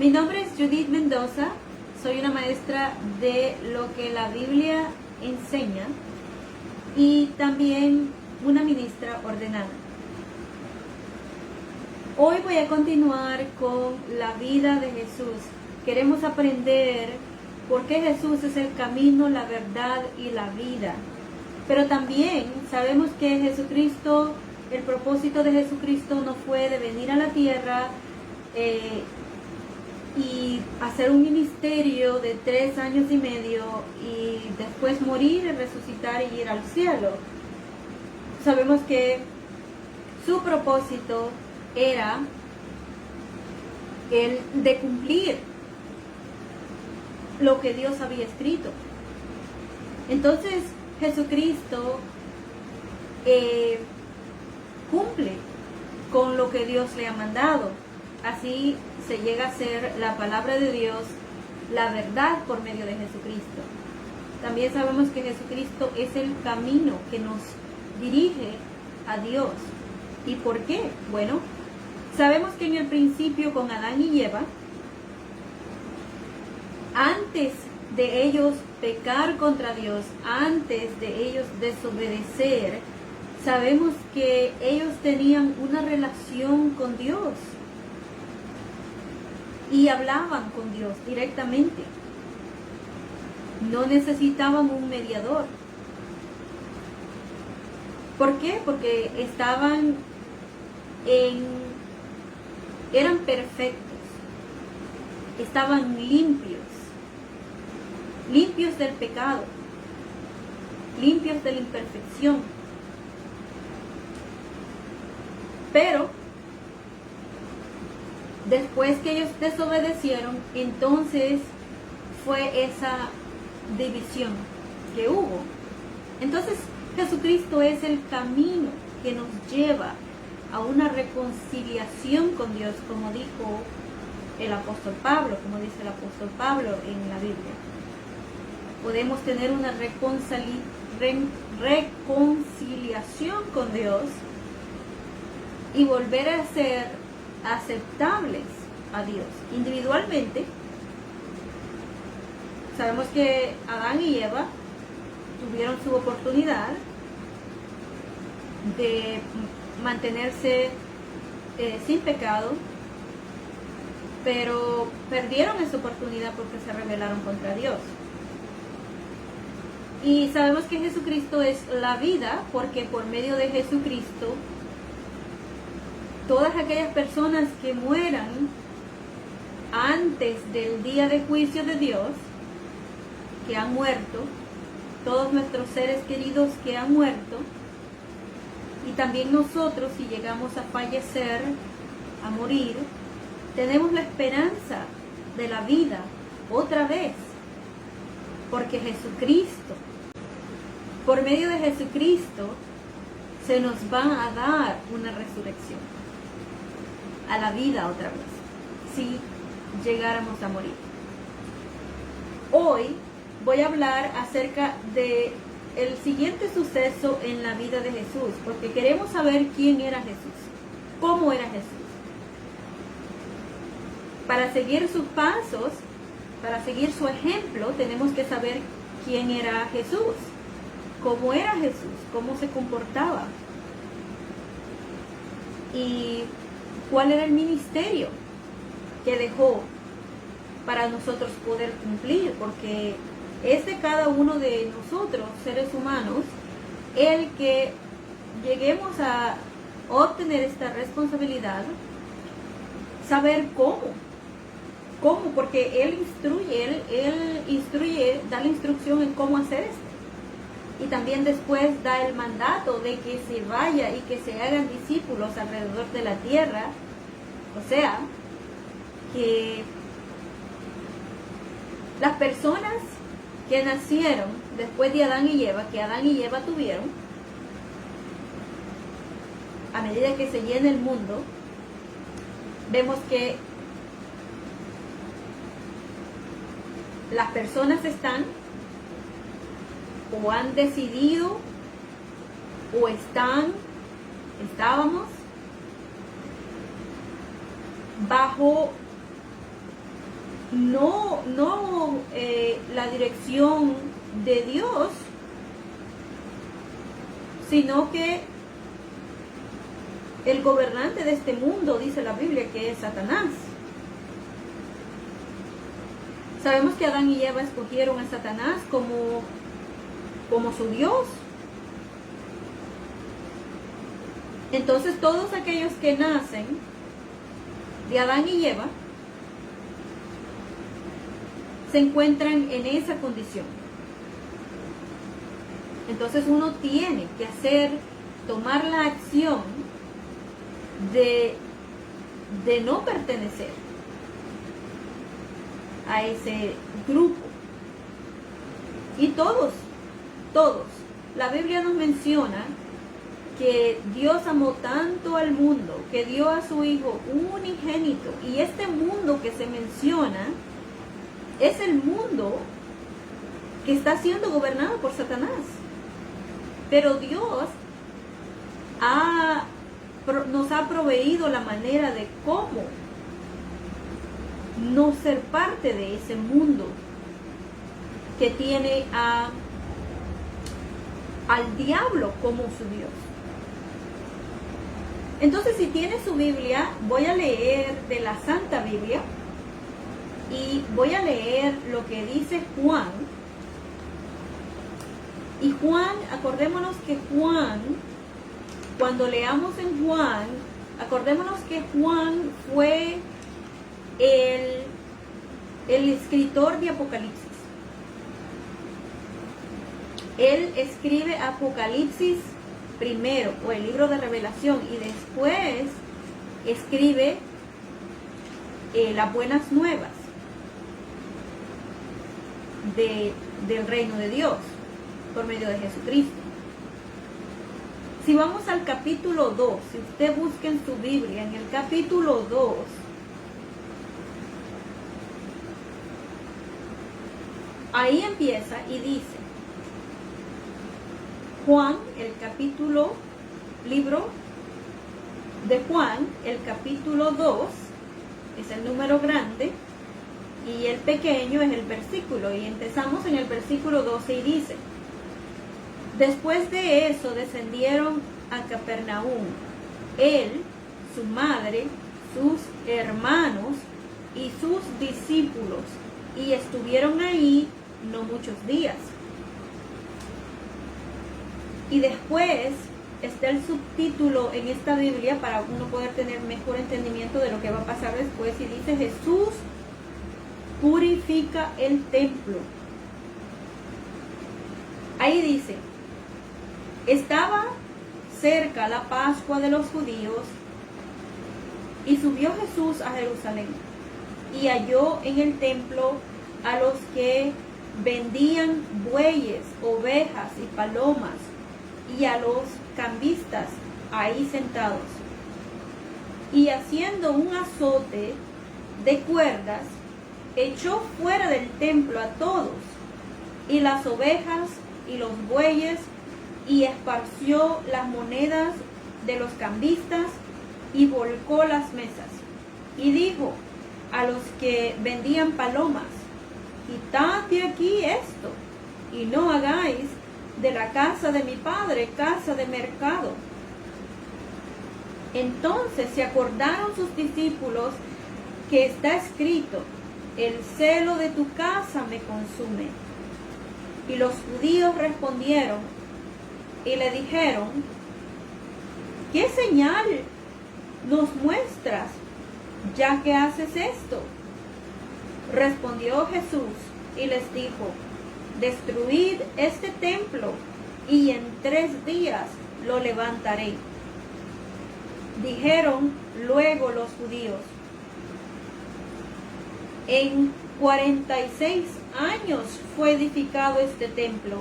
Mi nombre es Judith Mendoza, soy una maestra de lo que la Biblia enseña y también una ministra ordenada. Hoy voy a continuar con la vida de Jesús. Queremos aprender por qué Jesús es el camino, la verdad y la vida. Pero también sabemos que Jesucristo, el propósito de Jesucristo no fue de venir a la tierra y hacer un ministerio de 3 años y medio y después morir y resucitar y ir al cielo. Sabemos que su propósito era el de cumplir lo que Dios había escrito. Entonces Jesucristo cumple con lo que Dios le ha mandado. Así se llega a ser la palabra de Dios, la verdad por medio de Jesucristo. También sabemos que Jesucristo es el camino que nos dirige a Dios. ¿Y por qué? Bueno, sabemos que en el principio con Adán y Eva, antes de ellos pecar contra Dios, antes de ellos desobedecer, sabemos que ellos tenían una relación con Dios y hablaban con Dios directamente. No necesitaban un mediador. ¿Por qué? Porque eran perfectos, estaban limpios del pecado, limpios de la imperfección. Pero después que ellos desobedecieron, entonces fue esa división que hubo. Entonces Jesucristo es el camino que nos lleva a una reconciliación con Dios, como dijo el apóstol Pablo, como dice el apóstol Pablo en la Biblia. Podemos tener una reconciliación con Dios y volver a ser aceptables a Dios. Individualmente, sabemos que Adán y Eva tuvieron su oportunidad de mantenerse sin pecado, pero perdieron esa oportunidad porque se rebelaron contra Dios. Y sabemos que Jesucristo es la vida, porque por medio de Jesucristo todas aquellas personas que mueran antes del día de juicio de Dios, que han muerto, todos nuestros seres queridos que han muerto, y también nosotros, si llegamos a fallecer, a morir, tenemos la esperanza de la vida otra vez, porque Jesucristo, por medio de Jesucristo, se nos va a dar una resurrección a la vida otra vez, si llegáramos a morir. Hoy voy a hablar acerca de el siguiente suceso en la vida de Jesús, porque queremos saber quién era Jesús, cómo era Jesús. Para seguir sus pasos, para seguir su ejemplo, tenemos que saber quién era Jesús, cómo era Jesús, cómo se comportaba y cuál era el ministerio que dejó para nosotros poder cumplir, porque es de cada uno de nosotros, seres humanos, el que lleguemos a obtener esta responsabilidad, saber cómo, porque Él instruye, da la instrucción en cómo hacer esto. Y también después da el mandato de que se vaya y que se hagan discípulos alrededor de la tierra. O sea, que las personas que nacieron después de Adán y Eva, que Adán y Eva tuvieron, a medida que se llena el mundo, vemos que las personas o han decidido o estábamos bajo no la dirección de Dios, sino que el gobernante de este mundo, dice la Biblia, que es Satanás. Sabemos que Adán y Eva escogieron a Satanás como su Dios. Entonces todos aquellos que nacen de Adán y Eva se encuentran en esa condición. Entonces uno tiene que tomar la acción de no pertenecer a ese grupo. Y todos, la Biblia nos menciona que Dios amó tanto al mundo que dio a su Hijo unigénito, y este mundo que se menciona es el mundo que está siendo gobernado por Satanás. Pero Dios nos ha proveído la manera de cómo no ser parte de ese mundo que tiene al diablo como su Dios. Entonces, si tiene su Biblia, voy a leer de la Santa Biblia y voy a leer lo que dice Juan. Y Juan, acordémonos que Juan, cuando leamos en Juan, acordémonos que Juan fue el escritor de Apocalipsis. Él escribe Apocalipsis primero, o el libro de Revelación, y después escribe las buenas nuevas del reino de Dios por medio de Jesucristo. Si vamos al capítulo 2, si usted busca en su Biblia, en el capítulo 2, ahí empieza y dice, Juan, libro de Juan, el capítulo 2, es el número grande, y el pequeño es el versículo, y empezamos en el versículo 12 y dice, después de eso descendieron a Capernaum, él, su madre, sus hermanos y sus discípulos, y estuvieron ahí no muchos días. Y después está el subtítulo en esta Biblia para uno poder tener mejor entendimiento de lo que va a pasar después, y dice, Jesús purifica el templo. Ahí dice, estaba cerca la Pascua de los judíos, y subió Jesús a Jerusalén, y halló en el templo a los que vendían bueyes, ovejas y palomas, y a los cambistas ahí sentados. Y haciendo un azote de cuerdas, echó fuera del templo a todos, y las ovejas y los bueyes, y esparció las monedas de los cambistas, y volcó las mesas. Y dijo a los que vendían palomas, quitad de aquí esto, y no hagáis de la casa de mi padre casa de mercado. Entonces se acordaron sus discípulos que está escrito, el celo de tu casa me consume. Y los judíos respondieron y le dijeron, ¿qué señal nos muestras, ya que haces esto? Respondió Jesús y les dijo, destruid este templo, y en 3 días lo levantaré. Dijeron luego los judíos, en 46 años fue edificado este templo,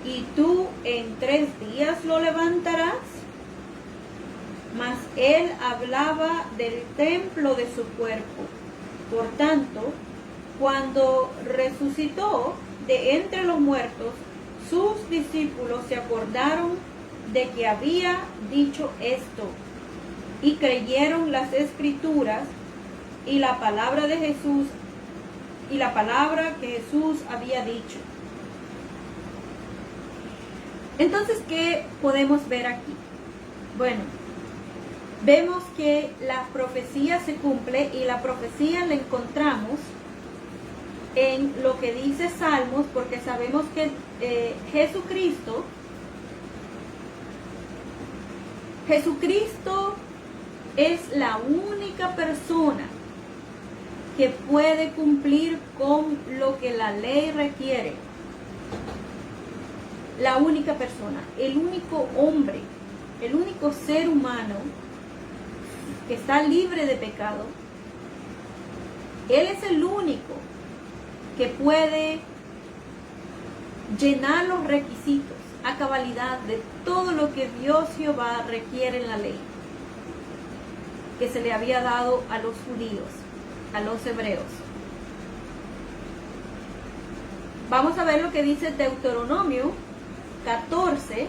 y tú en 3 días lo levantarás. Mas él hablaba del templo de su cuerpo. Por tanto, cuando resucitó de entre los muertos, sus discípulos se acordaron de que había dicho esto, y creyeron las escrituras y la palabra de Jesús y la palabra que Jesús había dicho. Entonces, ¿qué podemos ver aquí? Bueno, vemos que la profecía se cumple y la profecía la encontramos en lo que dice Salmos, porque sabemos que Jesucristo es la única persona que puede cumplir con lo que la ley requiere. La única persona, el único hombre, el único ser humano que está libre de pecado. Él es el único que puede llenar los requisitos a cabalidad de todo lo que Dios Jehová requiere en la ley que se le había dado a los judíos, a los hebreos. Vamos a ver lo que dice Deuteronomio 14,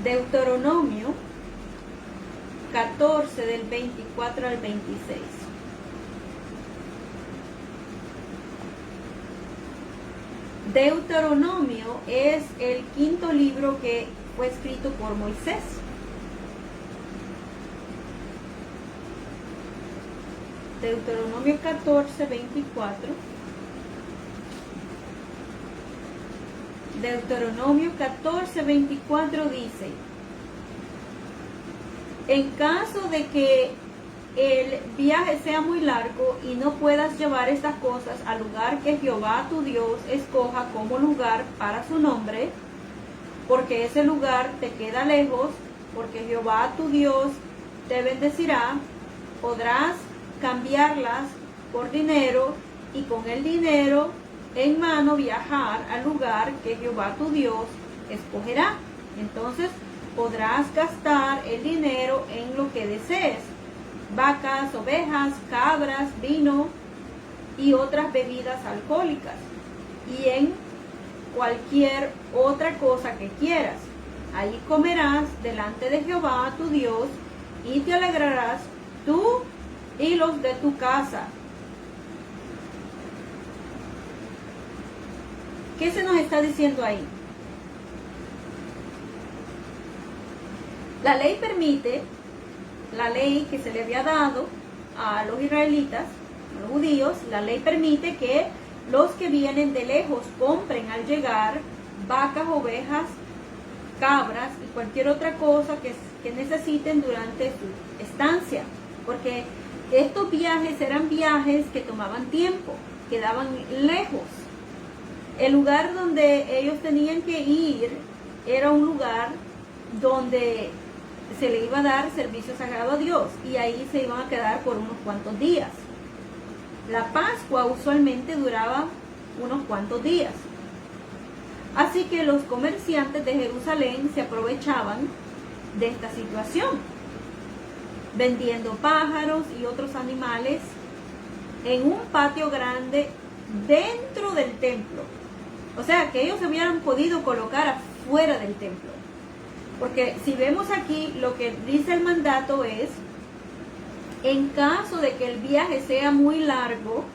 Deuteronomio 14 del 24 al 26. Deuteronomio es el quinto libro que fue escrito por Moisés. Deuteronomio 14, 24. Deuteronomio 14, 24 dice: en caso de que el viaje sea muy largo y no puedas llevar estas cosas al lugar que Jehová tu Dios escoja como lugar para su nombre, porque ese lugar te queda lejos, porque Jehová tu Dios te bendecirá, podrás cambiarlas por dinero y con el dinero en mano viajar al lugar que Jehová tu Dios escogerá. Entonces podrás gastar el dinero en lo que desees: vacas, ovejas, cabras, vino y otras bebidas alcohólicas, y en cualquier otra cosa que quieras. Ahí comerás delante de Jehová tu Dios y te alegrarás tú y los de tu casa. ¿Qué se nos está diciendo ahí? La ley permite, la ley que se le había dado a los israelitas, a los judíos, la ley permite que los que vienen de lejos compren al llegar vacas, ovejas, cabras y cualquier otra cosa que necesiten durante su estancia, porque estos viajes eran viajes que tomaban tiempo, quedaban lejos. El lugar donde ellos tenían que ir era un lugar donde se le iba a dar servicio sagrado a Dios, y ahí se iban a quedar por unos cuantos días. La Pascua usualmente duraba unos cuantos días. Así que los comerciantes de Jerusalén se aprovechaban de esta situación, vendiendo pájaros y otros animales en un patio grande dentro del templo. O sea, que ellos se hubieran podido colocar afuera del templo. Porque si vemos aquí, lo que dice el mandato es: en caso de que el viaje sea muy largo,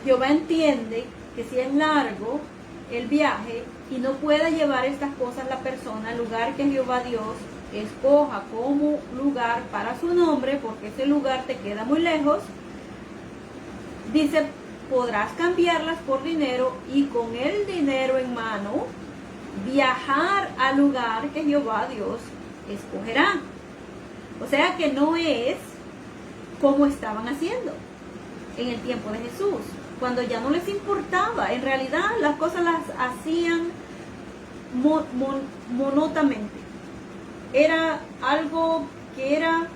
Jehová entiende que si es largo el viaje y no pueda llevar estas cosas la persona al lugar que Jehová Dios escoja como lugar para su nombre, porque ese lugar te queda muy lejos, dice, podrás cambiarlas por dinero y con el dinero en mano viajar al lugar que Jehová Dios escogerá. O sea que no es como estaban haciendo en el tiempo de Jesús, cuando ya no les importaba. En realidad las cosas las hacían monótonamente. Era algo que era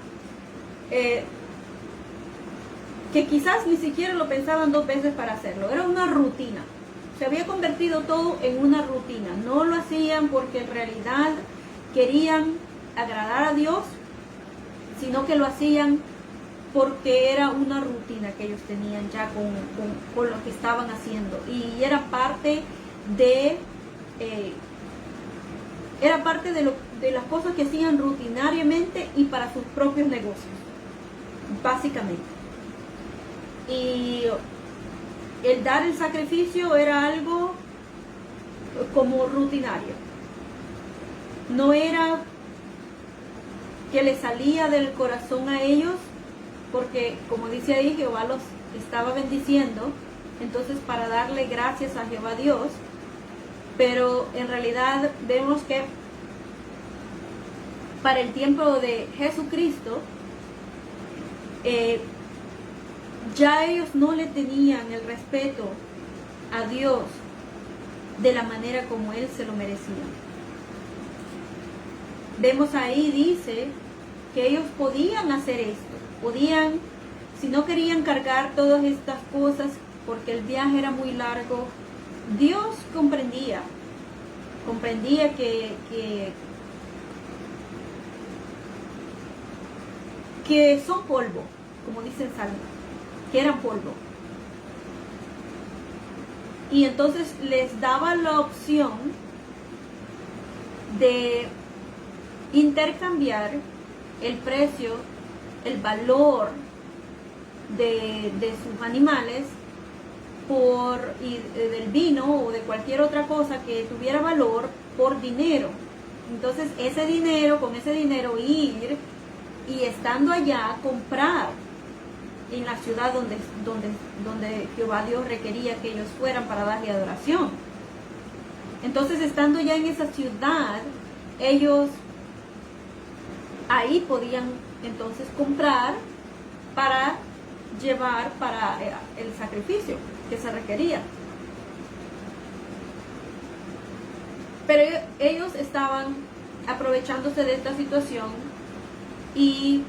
que quizás ni siquiera lo pensaban dos veces para hacerlo. Era una rutina. Se había convertido todo en una rutina. No lo hacían porque en realidad querían agradar a Dios, sino que lo hacían porque era una rutina que ellos tenían ya con lo que estaban haciendo. Y era parte de las cosas que hacían rutinariamente y para sus propios negocios, básicamente. y el dar el sacrificio era algo como rutinario. No era que le salía del corazón a ellos, porque como dice ahí, Jehová los estaba bendiciendo, entonces para darle gracias a Jehová Dios. Pero en realidad vemos que para el tiempo de Jesucristo, ya ellos no le tenían el respeto a Dios de la manera como Él se lo merecía. Vemos ahí, dice, que ellos podían hacer esto, podían, si no querían cargar todas estas cosas porque el viaje era muy largo, Dios comprendía que son polvo, como dice el Salmo, que eran polvo. Y entonces les daba la opción de intercambiar el precio, el valor de sus animales del vino o de cualquier otra cosa que tuviera valor por dinero. Entonces con ese dinero ir y estando allá comprar en la ciudad donde Jehová Dios requería que ellos fueran para darle adoración. Entonces estando ya en esa ciudad, ellos ahí podían entonces comprar para llevar para el sacrificio que se requería. Pero ellos estaban aprovechándose de esta situación y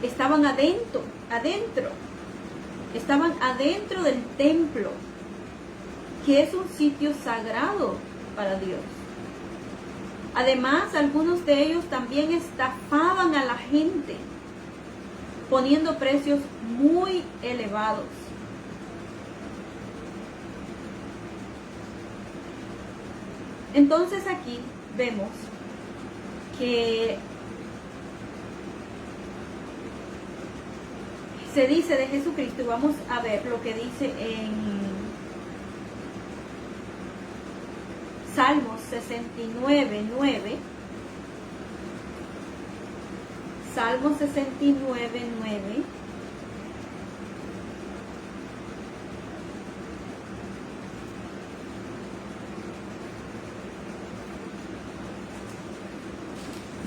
estaban adentro del templo, que es un sitio sagrado para Dios. Además, algunos de ellos también estafaban a la gente, poniendo precios muy elevados. Entonces aquí vemos que se dice de Jesucristo, y vamos a ver lo que dice en Salmos 69:9. Salmos 69:9.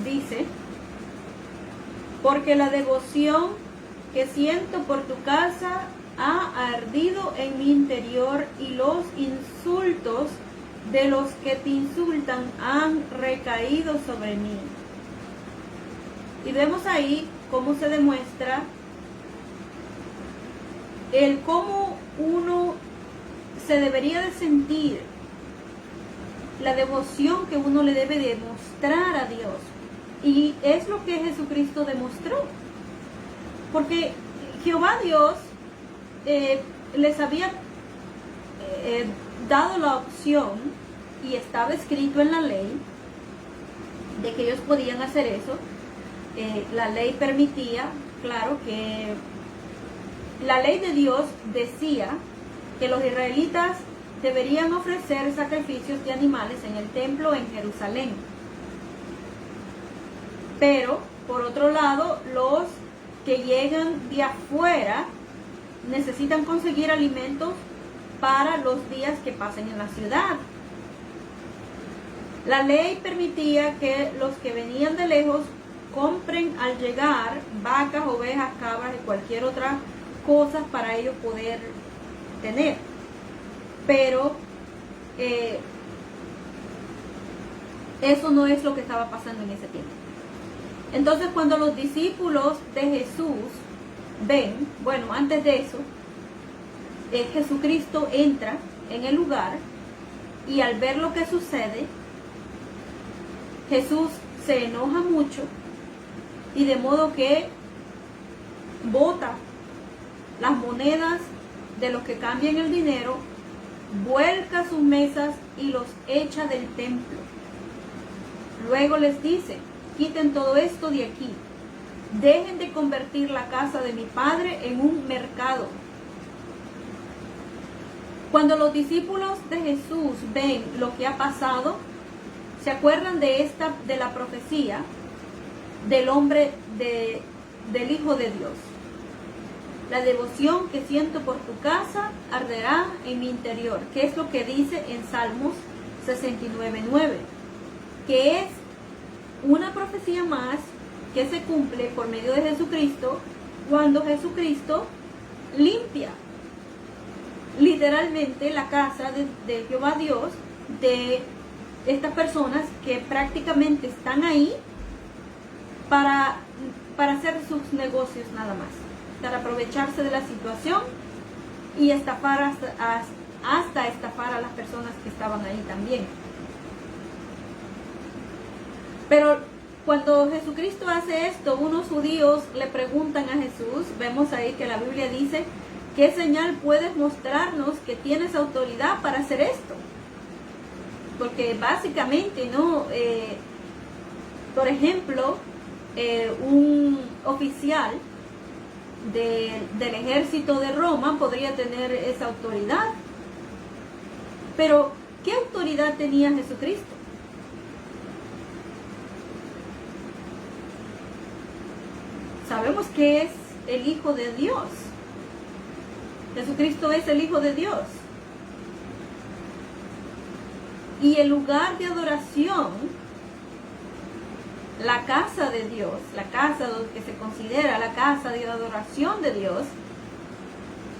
Dice: porque la devoción que siento por tu casa ha ardido en mi interior, y los insultos de los que te insultan han recaído sobre mí. Y vemos ahí cómo se demuestra el cómo uno se debería de sentir, la devoción que uno le debe demostrar a Dios. Y es lo que Jesucristo demostró. Porque Jehová Dios les había dado la opción, y estaba escrito en la ley, de que ellos podían hacer eso. La ley permitía, claro, que la ley de Dios decía que los israelitas deberían ofrecer sacrificios de animales en el templo en Jerusalén. Pero, por otro lado, los que llegan de afuera necesitan conseguir alimentos para los días que pasen en la ciudad. La ley permitía que los que venían de lejos compren al llegar vacas, ovejas, cabras y cualquier otra cosa para ellos poder tener. Pero eso no es lo que estaba pasando en ese tiempo. Entonces, cuando los discípulos de Jesús ven, bueno, antes de eso, Jesucristo entra en el lugar, y al ver lo que sucede, Jesús se enoja mucho, y de modo que bota las monedas de los que cambian el dinero, vuelca sus mesas y los echa del templo. Luego les dice: quiten todo esto de aquí Dejen de convertir la casa de mi Padre en un mercado. Cuando los discípulos de Jesús ven lo que ha pasado, se acuerdan de la profecía del hombre, del Hijo de Dios. La devoción que siento por tu casa arderá en mi interior, que es lo que dice en Salmos 69:9, que es una profecía más que se cumple por medio de Jesucristo, cuando Jesucristo limpia literalmente la casa de Jehová Dios, de estas personas que prácticamente están ahí para hacer sus negocios nada más, para aprovecharse de la situación y estafar hasta estafar a las personas que estaban ahí también. Pero cuando Jesucristo hace esto, unos judíos le preguntan a Jesús, vemos ahí que la Biblia dice, ¿qué señal puedes mostrarnos que tienes autoridad para hacer esto? Porque básicamente, ¿no? Por ejemplo, un oficial del ejército de Roma podría tener esa autoridad. Pero, ¿qué autoridad tenía Jesucristo? Sabemos que es el Hijo de Dios. Jesucristo es el Hijo de Dios. Y el lugar de adoración, la casa de Dios, la casa que se considera la casa de adoración de Dios,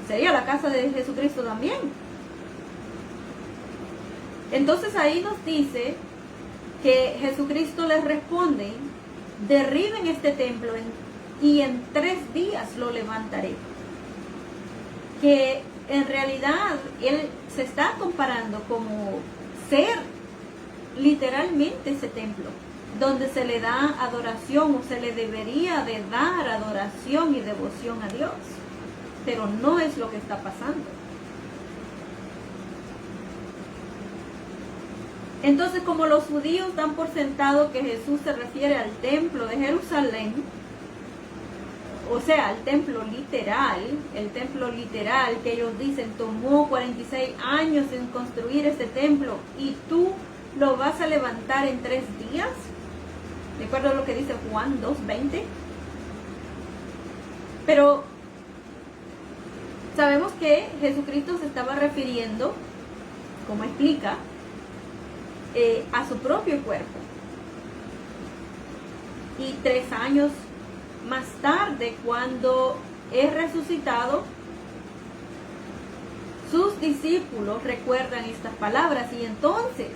sería la casa de Jesucristo también. Entonces ahí nos dice que Jesucristo les responde, derriben este templo y en 3 días lo levantaré. Que en realidad Él se está comparando como ser literalmente ese templo, donde se le da adoración o se le debería de dar adoración y devoción a Dios. Pero no es lo que está pasando. Entonces, como los judíos dan por sentado que Jesús se refiere al templo de Jerusalén, o sea, el templo literal que ellos dicen tomó 46 años en construir este templo y tú lo vas a levantar en 3 días. ¿De acuerdo a lo que dice Juan 2:20? Pero sabemos que Jesucristo se estaba refiriendo, como explica, a su propio cuerpo. Y 3 años más tarde, cuando es resucitado, sus discípulos recuerdan estas palabras y entonces,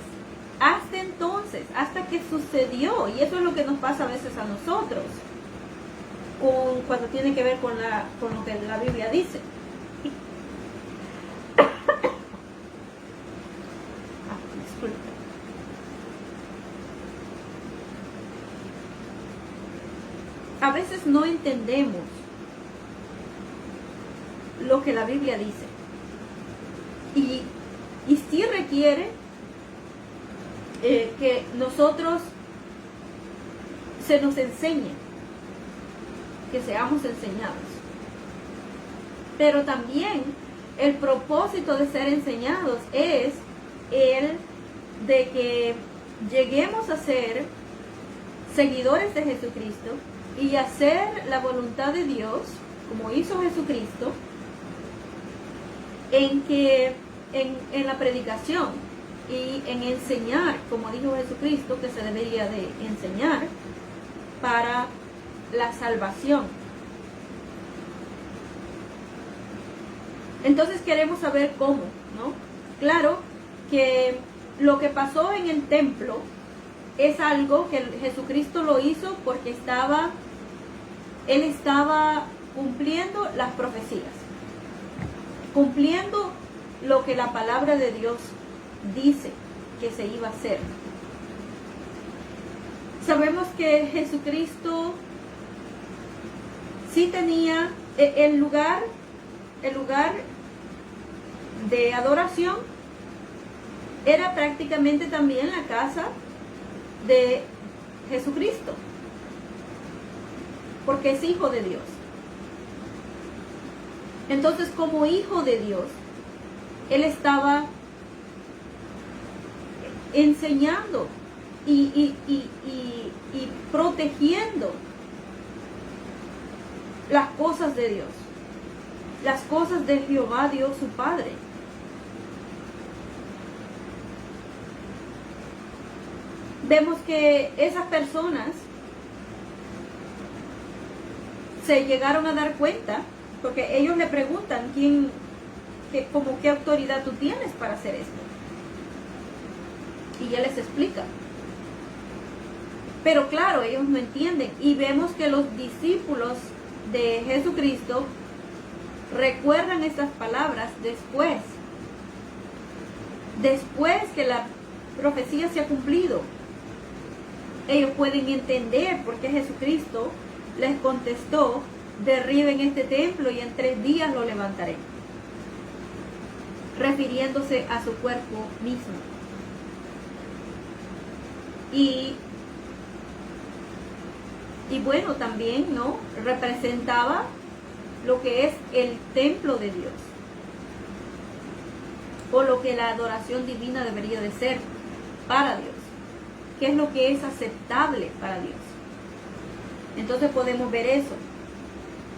hasta que sucedió, y eso es lo que nos pasa a veces a nosotros, cuando tiene que ver con lo que la Biblia dice. Disculpe. A veces no entendemos lo que la Biblia dice. Y sí requiere que nosotros se nos enseñe, que seamos enseñados. Pero también el propósito de ser enseñados es el de que lleguemos a ser seguidores de Jesucristo y hacer la voluntad de Dios, como hizo Jesucristo, en la predicación y en enseñar, como dijo Jesucristo, que se debería de enseñar para la salvación. Entonces queremos saber cómo, ¿no? Claro que lo que pasó en el templo es algo que Jesucristo lo hizo porque Él estaba cumpliendo las profecías, cumpliendo lo que la palabra de Dios dice que se iba a hacer. Sabemos que Jesucristo sí tenía el lugar de adoración, era prácticamente también la casa de Jesucristo. porque es hijo de Dios. Entonces, como hijo de Dios, él estaba enseñando y protegiendo las cosas de Dios, las cosas de Jehová Dios su Padre. Vemos que esas personas se llegaron a dar cuenta, porque ellos le preguntan como qué autoridad tú tienes para hacer esto. Y él les explica. Pero claro, ellos no entienden. Y vemos que los discípulos de Jesucristo recuerdan estas palabras después que la profecía se ha cumplido. Ellos pueden entender por qué Jesucristo les contestó: derriben este templo y en 3 días lo levantaré, refiriéndose a su cuerpo mismo. Y bueno, también, ¿no?, representaba lo que es el templo de Dios, o lo que la adoración divina debería de ser para Dios, qué es lo que es aceptable para Dios. Entonces podemos ver eso.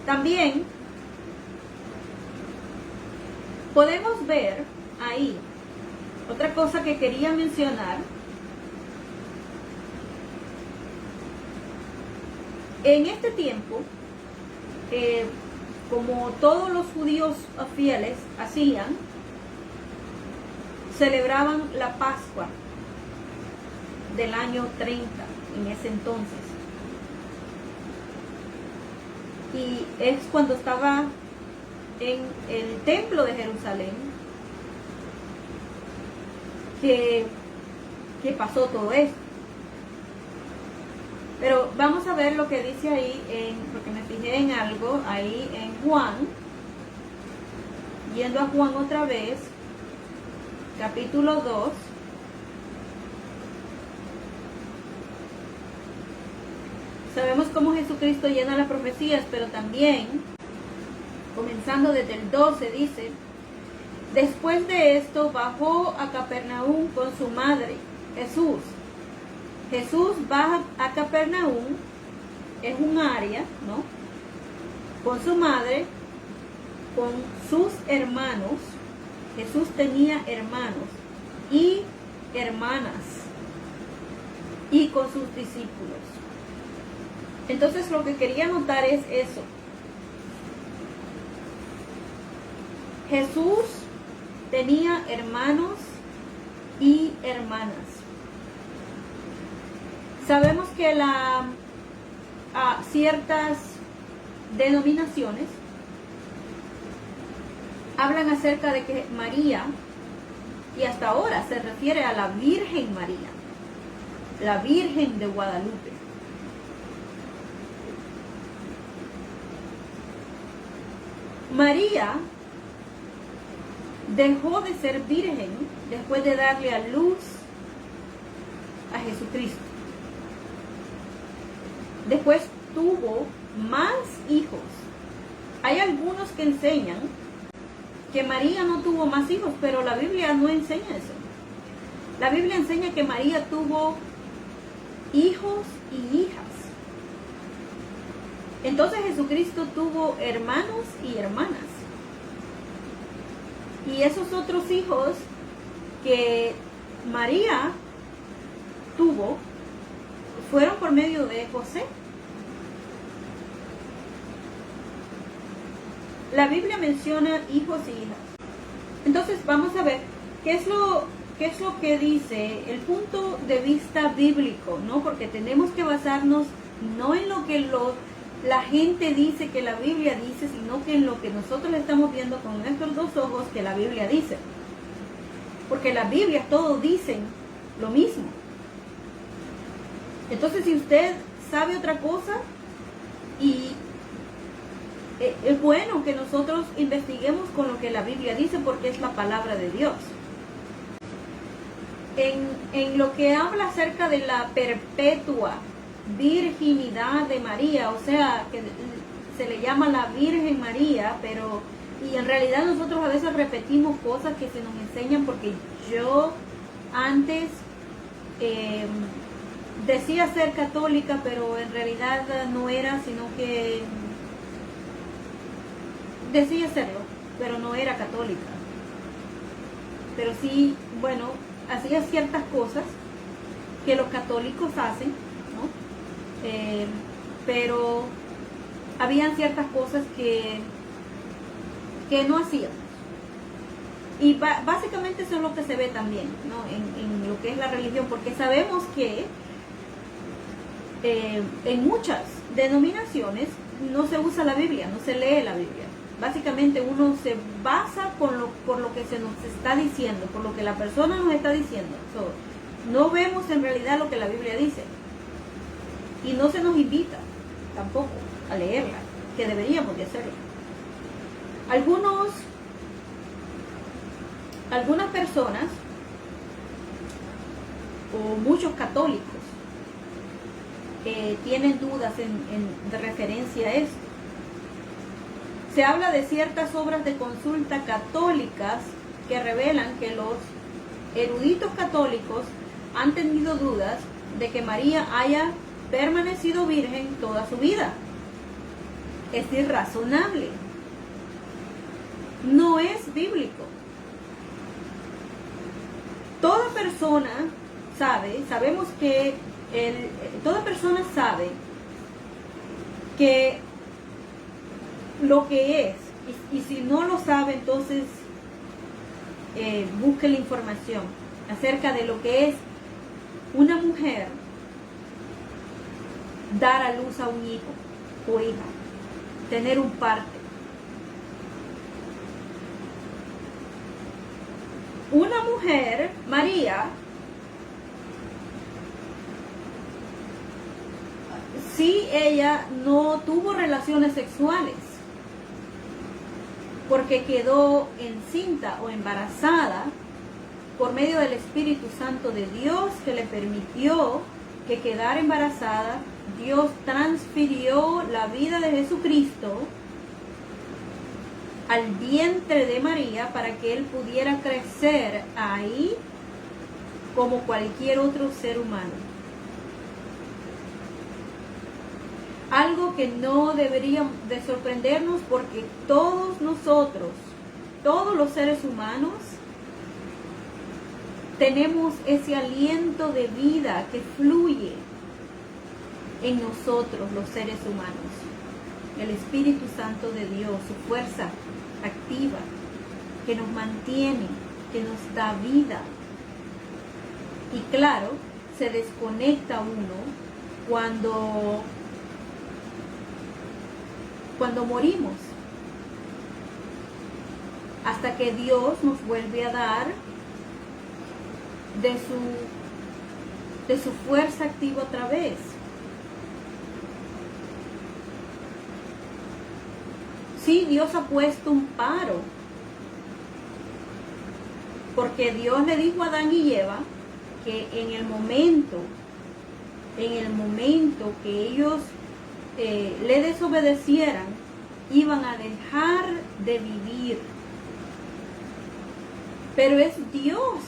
También podemos ver ahí otra cosa que quería mencionar. En este tiempo, como todos los judíos fieles hacían, celebraban la Pascua del año 30 en ese entonces. Y es cuando estaba en el templo de Jerusalén que pasó todo esto. Pero vamos a ver lo que dice ahí, porque me fijé en algo ahí en Juan, yendo a Juan otra vez, capítulo 2. Sabemos cómo Jesucristo llena las profecías, pero también, comenzando desde el 12, dice: después de esto bajó a Capernaum con su madre, Jesús. Jesús baja a Capernaum, es un área, ¿no?, con su madre, con sus hermanos. Jesús tenía hermanos y hermanas, y con sus discípulos. Entonces lo que quería notar es eso. Jesús tenía hermanos y hermanas. Sabemos que ciertas denominaciones hablan acerca de que María, y hasta ahora se refiere a la Virgen María, la Virgen de Guadalupe. María dejó de ser virgen después de darle a luz a Jesucristo. Después tuvo más hijos. Hay algunos que enseñan que María no tuvo más hijos, pero la Biblia no enseña eso. La Biblia enseña que María tuvo hijos y hijas. Entonces Jesucristo tuvo hermanos y hermanas. Y esos otros hijos que María tuvo fueron por medio de José. La Biblia menciona hijos y hijas. Entonces vamos a ver qué es lo que dice el punto de vista bíblico, ¿no? Porque tenemos que basarnos no en lo que la gente dice que la Biblia dice, sino que en lo que nosotros estamos viendo con nuestros 2 ojos que la Biblia dice. Porque la Biblia todos dicen lo mismo. Entonces, si usted sabe otra cosa, y es bueno que nosotros investiguemos con lo que la Biblia dice, porque es la palabra de Dios. En lo que habla acerca de la perpetua virginidad de María, o sea, que se le llama la Virgen María, pero y en realidad nosotros a veces repetimos cosas que se nos enseñan, porque yo antes decía ser católica, pero en realidad no era, sino que decía serlo, pero no era católica. Pero sí, bueno, hacía ciertas cosas que los católicos hacen, ¿no? Pero habían ciertas cosas que no hacíamos. Y básicamente eso es lo que se ve también, ¿no? En lo que es la religión, porque sabemos que en muchas denominaciones no se usa la Biblia, no se lee la Biblia. Básicamente uno se basa por lo que se nos está diciendo, por lo que la persona nos está diciendo. No vemos en realidad lo que la Biblia dice. Y no se nos invita tampoco a leerla, que deberíamos de hacerlo. Algunas personas o muchos católicos tienen dudas de referencia a esto. Se habla de ciertas obras de consulta católicas que revelan que los eruditos católicos han tenido dudas de que María haya permanecido virgen toda su vida. Es irrazonable. No es bíblico. Toda persona sabemos que toda persona sabe que lo que es, y si no lo sabe, entonces busque la información acerca de lo que es una mujer dar a luz a un hijo o hija, tener un parte. Una mujer, María, si ella no tuvo relaciones sexuales porque quedó encinta o embarazada por medio del Espíritu Santo de Dios, que le permitió que quedara embarazada, Dios transfirió la vida de Jesucristo al vientre de María para que él pudiera crecer ahí como cualquier otro ser humano. Algo que no debería de sorprendernos, porque todos nosotros, todos los seres humanos, tenemos ese aliento de vida que fluye en nosotros, los seres humanos. El Espíritu Santo de Dios, su fuerza activa, que nos mantiene, que nos da vida. Y claro, se desconecta uno cuando morimos, hasta que Dios nos vuelve a dar de su fuerza activa otra vez. Sí, Dios ha puesto un paro, porque Dios le dijo a Adán y Eva que en el momento que ellos le desobedecieran, iban a dejar de vivir. Pero es Dios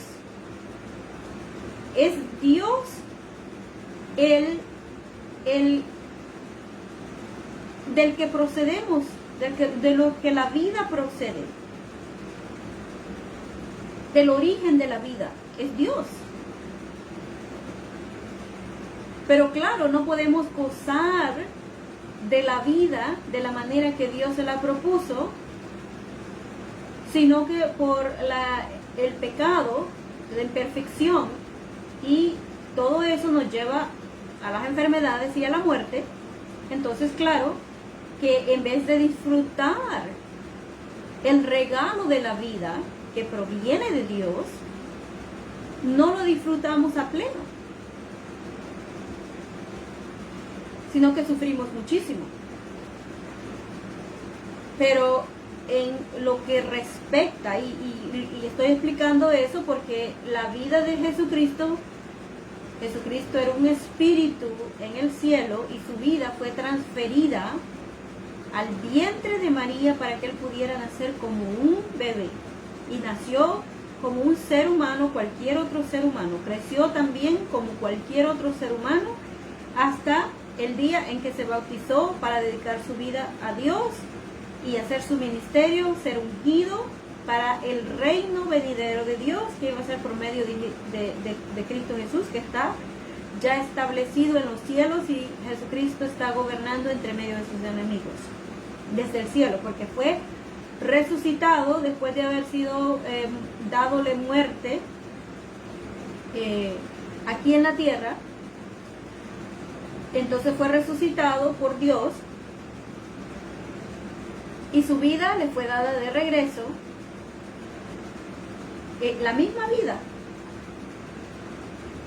del que procedemos, de lo que la vida procede, del origen de la vida, es Dios. Pero claro, no podemos gozar de la vida de la manera que Dios se la propuso, sino que por el pecado, la imperfección, y todo eso nos lleva a las enfermedades y a la muerte. Entonces, claro, que en vez de disfrutar el regalo de la vida que proviene de Dios, no lo disfrutamos a pleno, sino que sufrimos muchísimo. Pero en lo que respecta, y estoy explicando eso porque la vida de Jesucristo Jesucristo era un espíritu en el cielo y su vida fue transferida al vientre de María para que él pudiera nacer como un bebé. Y nació como un ser humano, cualquier otro ser humano. Creció también como cualquier otro ser humano hasta el día en que se bautizó para dedicar su vida a Dios y hacer su ministerio, ser ungido para el reino venidero de Dios, que iba a ser por medio de Cristo Jesús, que está ya establecido en los cielos, y Jesucristo está gobernando entre medio de sus enemigos desde el cielo, porque fue resucitado después de haber sido dadole muerte aquí en la tierra. Entonces fue resucitado por Dios y su vida le fue dada de regreso, la misma vida,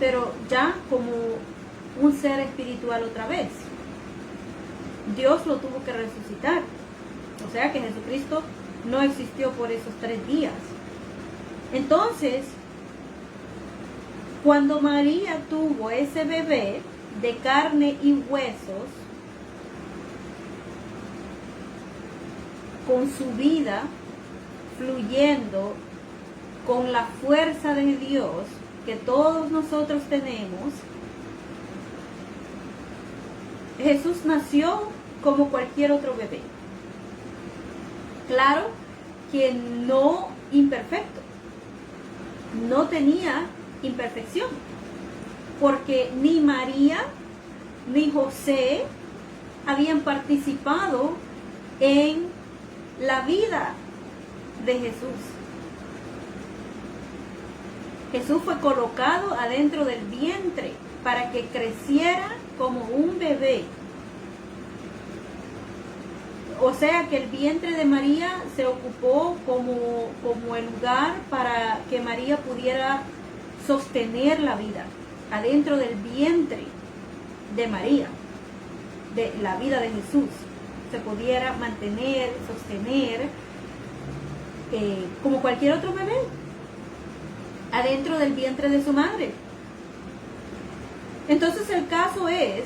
pero ya como un ser espiritual otra vez. Dios lo tuvo que resucitar, o sea que Jesucristo no existió por esos 3 días. Entonces, cuando María tuvo ese bebé de carne y huesos, con su vida fluyendo con la fuerza de Dios que todos nosotros tenemos, Jesús nació como cualquier otro bebé. Claro que no imperfecto, no tenía imperfección, porque ni María ni José habían participado en la vida de Jesús. Jesús fue colocado adentro del vientre para que creciera como un bebé. O sea que el vientre de María se ocupó como el lugar para que María pudiera sostener la vida. Adentro del vientre de María, de la vida de Jesús, se pudiera mantener, sostener, como cualquier otro bebé, adentro del vientre de su madre. Entonces el caso es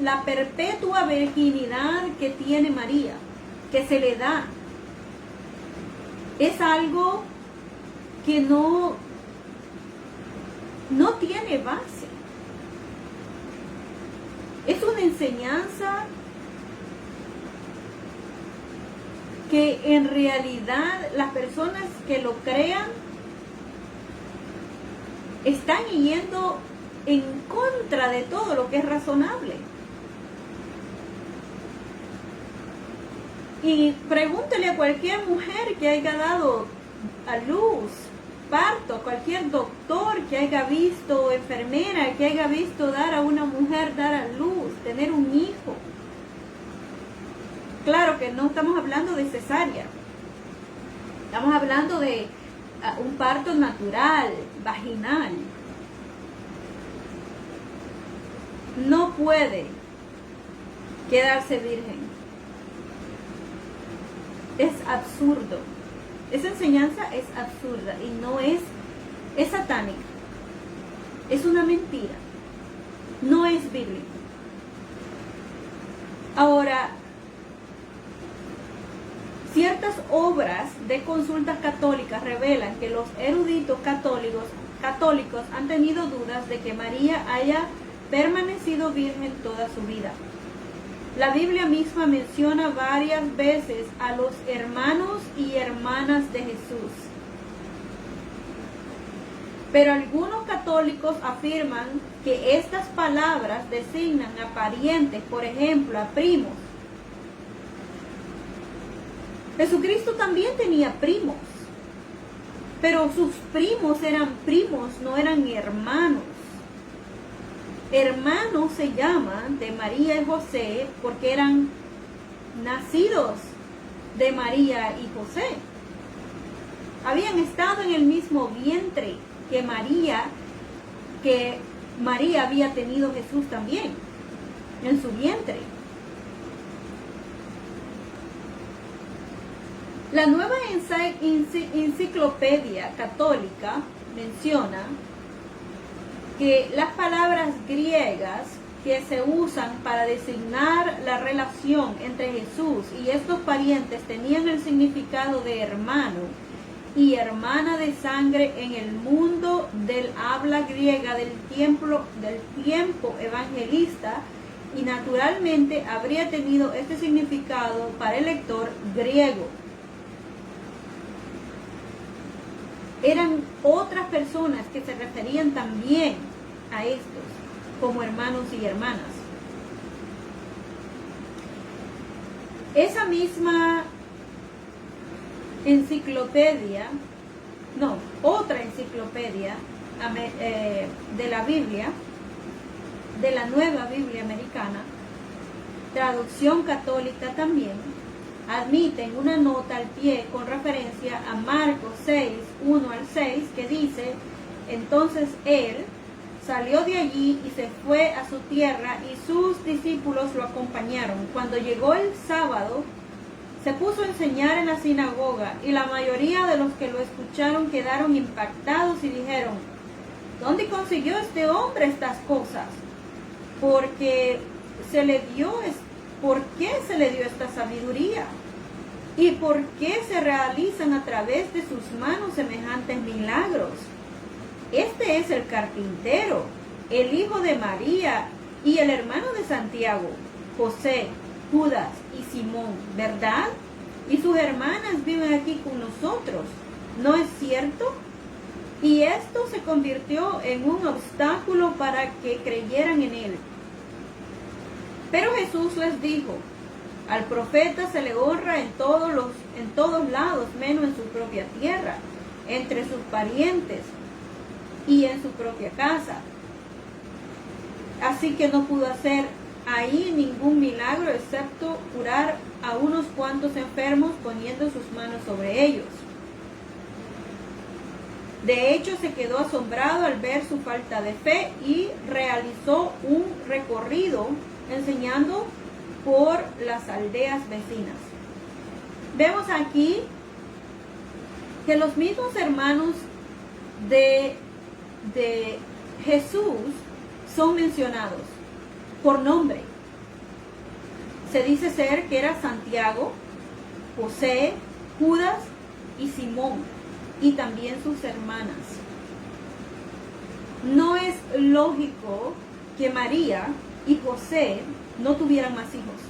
la perpetua virginidad que tiene María, que se le da. Es algo que no tiene base. Es una enseñanza que en realidad las personas que lo crean están yendo en contra de todo lo que es razonable. Y pregúntele a cualquier mujer que haya dado a luz, parto, cualquier doctor que haya visto, enfermera que haya visto dar a una mujer dar a luz, tener un hijo. Claro que no estamos hablando de cesárea, estamos hablando de un parto natural, vaginal. No puede quedarse virgen. Es absurdo. Esa enseñanza es absurda y no es satánica. Es una mentira. No es bíblico. Ahora, ciertas obras de consultas católicas revelan que los eruditos católicos han tenido dudas de que María haya permanecido virgen toda su vida. La Biblia misma menciona varias veces a los hermanos y hermanas de Jesús. Pero algunos católicos afirman que estas palabras designan a parientes, por ejemplo, a primos. Jesucristo también tenía primos, pero sus primos eran primos, no eran hermanos. Hermanos se llaman de María y José porque eran nacidos de María y José. Habían estado en el mismo vientre que María había tenido Jesús también, en su vientre. La nueva enciclopedia católica menciona que las palabras griegas que se usan para designar la relación entre Jesús y estos parientes tenían el significado de hermano y hermana de sangre en el mundo del habla griega del tiempo evangelista, y naturalmente habría tenido este significado para el lector griego. Eran otras personas que se referían también a estos como hermanos y hermanas. Esa misma enciclopedia, otra enciclopedia de la Biblia, de la Nueva Biblia Americana, traducción católica también, admiten una nota al pie con referencia a Marcos 6, 1 al 6, que dice: entonces él salió de allí y se fue a su tierra, y sus discípulos lo acompañaron. Cuando llegó el sábado, se puso a enseñar en la sinagoga, y la mayoría de los que lo escucharon quedaron impactados y dijeron: ¿dónde consiguió este hombre estas cosas? ¿Por qué se le dio esta sabiduría? ¿Y por qué se realizan a través de sus manos semejantes milagros? Este es el carpintero, el hijo de María y el hermano de Santiago, José, Judas y Simón, ¿verdad? Y sus hermanas viven aquí con nosotros, ¿no es cierto? Y esto se convirtió en un obstáculo para que creyeran en él. Pero Jesús les dijo: al profeta se le honra en todos lados, menos en su propia tierra, entre sus parientes y en su propia casa. Así que no pudo hacer ahí ningún milagro excepto curar a unos cuantos enfermos poniendo sus manos sobre ellos. De hecho, se quedó asombrado al ver su falta de fe y realizó un recorrido enseñando por las aldeas vecinas. Vemos aquí que los mismos hermanos de Jesús son mencionados por nombre. Se dice ser que era Santiago, José, Judas y Simón, y también sus hermanas. No es lógico que María y José no tuvieran más hijos.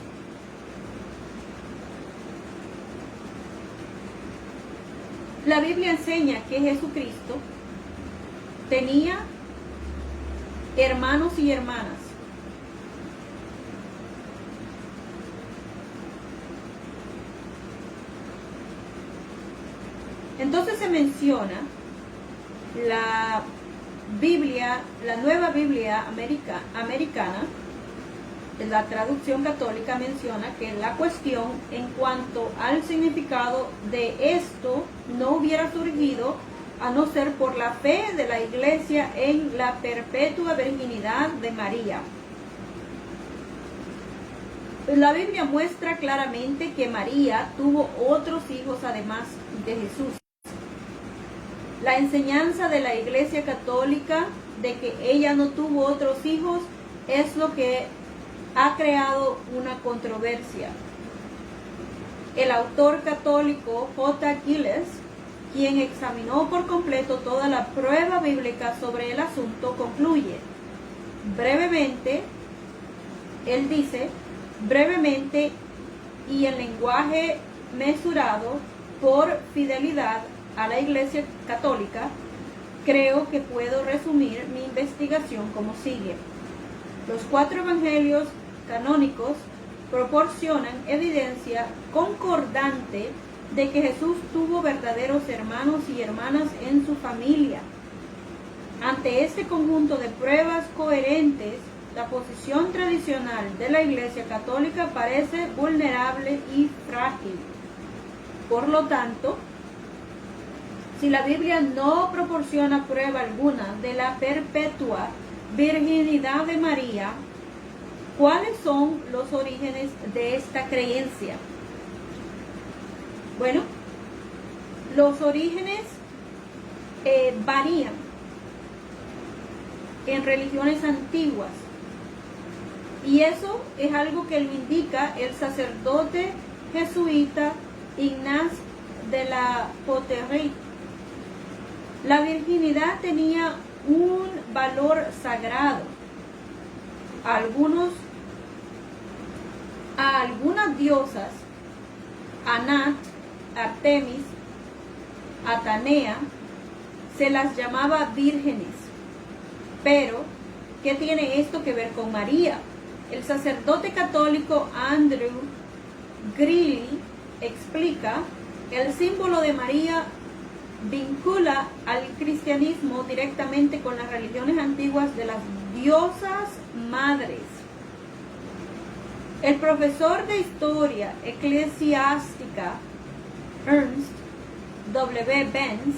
La Biblia enseña que Jesucristo tenía hermanos y hermanas. Entonces se menciona la Biblia, la Nueva Biblia Americana, la traducción católica, menciona que la cuestión en cuanto al significado de esto no hubiera surgido a no ser por la fe de la Iglesia en la perpetua virginidad de María. La Biblia muestra claramente que María tuvo otros hijos además de Jesús. La enseñanza de la Iglesia Católica de que ella no tuvo otros hijos es lo que ha creado una controversia. El autor católico J. Giles, quien examinó por completo toda la prueba bíblica sobre el asunto, concluye brevemente, él dice, brevemente y en lenguaje mesurado por fidelidad a la Iglesia Católica, creo que puedo resumir mi investigación como sigue. Los 4 evangelios canónicos proporcionan evidencia concordante de que Jesús tuvo verdaderos hermanos y hermanas en su familia. Ante este conjunto de pruebas coherentes, la posición tradicional de la Iglesia Católica parece vulnerable y frágil. Por lo tanto, si la Biblia no proporciona prueba alguna de la perpetua virginidad de María, ¿cuáles son los orígenes de esta creencia? Bueno, los orígenes varían en religiones antiguas. Y eso es algo que lo indica el sacerdote jesuita Ignace de la Poterie. La virginidad tenía un valor sagrado. A algunas diosas, Anat, Artemis, Atenea, se las llamaba vírgenes. Pero, ¿qué tiene esto que ver con María? El sacerdote católico Andrew Greeley explica: el símbolo de María vincula al cristianismo directamente con las religiones antiguas de las diosas madres. El profesor de historia eclesiástica Ernst W. Benz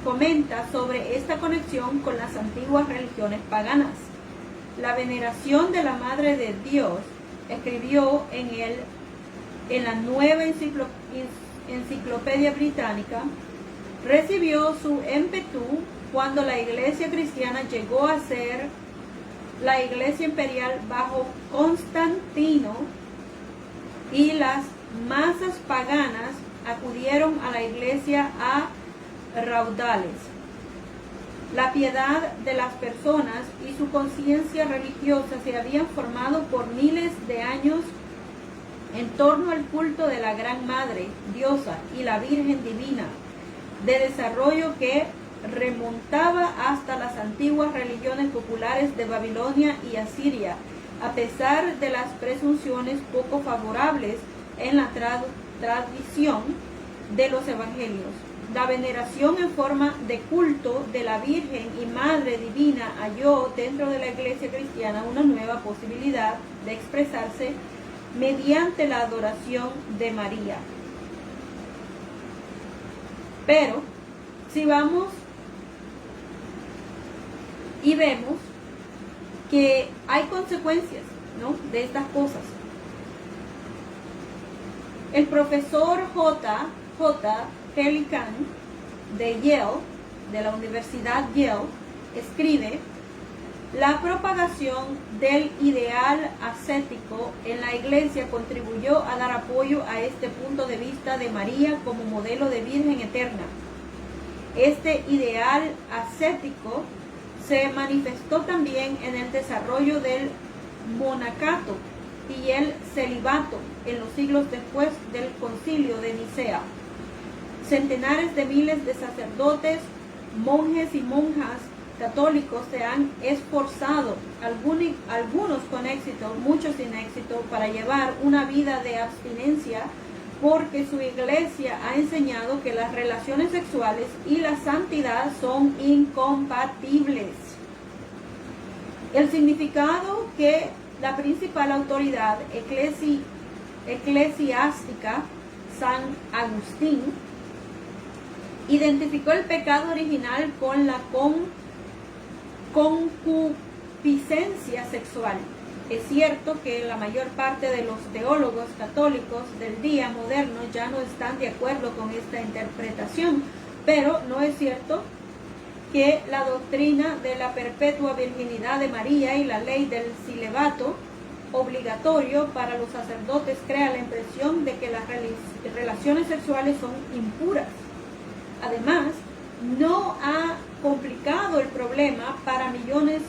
comenta sobre esta conexión con las antiguas religiones paganas. La veneración de la Madre de Dios, escribió en la Nueva Enciclopedia Británica, recibió su ímpetu cuando la Iglesia cristiana llegó a ser la Iglesia imperial bajo Constantino y las masas paganas acudieron a la Iglesia a raudales. La piedad de las personas y su conciencia religiosa se habían formado por miles de años en torno al culto de la Gran Madre, Diosa y la Virgen Divina, de desarrollo que remontaba hasta las antiguas religiones populares de Babilonia y Asiria, a pesar de las presunciones poco favorables en la tradición de los evangelios. La veneración en forma de culto de la Virgen y Madre Divina halló dentro de la Iglesia cristiana una nueva posibilidad de expresarse mediante la adoración de María. Pero, si vamos y vemos que hay consecuencias, ¿no?, de estas cosas. El profesor J. Pelikan de Yale, de la Universidad Yale, escribe: la propagación del ideal ascético en la Iglesia contribuyó a dar apoyo a este punto de vista de María como modelo de Virgen eterna. Este ideal ascético se manifestó también en el desarrollo del monacato y el celibato en los siglos después del Concilio de Nicea. Centenares de miles de sacerdotes, monjes y monjas católicos se han esforzado, algunos con éxito, muchos sin éxito, para llevar una vida de abstinencia, porque su iglesia ha enseñado que las relaciones sexuales y la santidad son incompatibles. El significado que la principal autoridad eclesiástica, San Agustín, identificó el pecado original con la concupiscencia sexual. Es cierto que la mayor parte de los teólogos católicos del día moderno ya no están de acuerdo con esta interpretación, pero no es cierto que la doctrina de la perpetua virginidad de María y la ley del celibato obligatorio para los sacerdotes crea la impresión de que las relaciones sexuales son impuras. Además, no ha complicado el problema para millones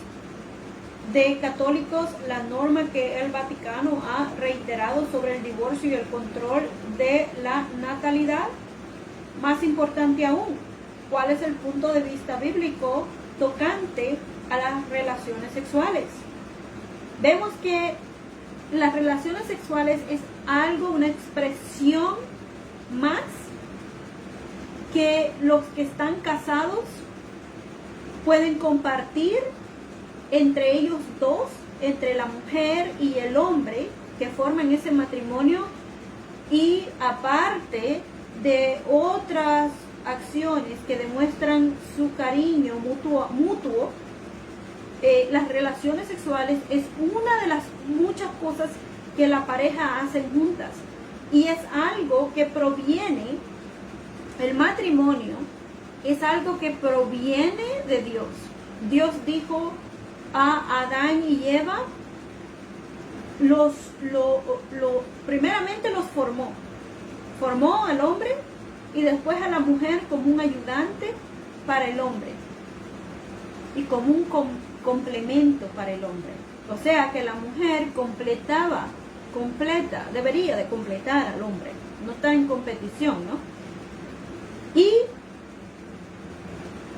de católicos la norma que el Vaticano ha reiterado sobre el divorcio y el control de la natalidad. Más importante aún, ¿cuál es el punto de vista bíblico tocante a las relaciones sexuales? Vemos que las relaciones sexuales es algo, una expresión más que los que están casados pueden compartir entre ellos dos, entre la mujer y el hombre que forman ese matrimonio, y aparte de otras acciones que demuestran su cariño mutuo, las relaciones sexuales es una de las muchas cosas que la pareja hacen juntas, y es algo que proviene, el matrimonio es algo que proviene de Dios. Dios dijo a Adán y Eva, primeramente los formó al hombre y después a la mujer como un ayudante para el hombre y como un complemento para el hombre. O sea que la mujer debería de completar al hombre, no está en competición, ¿no? Y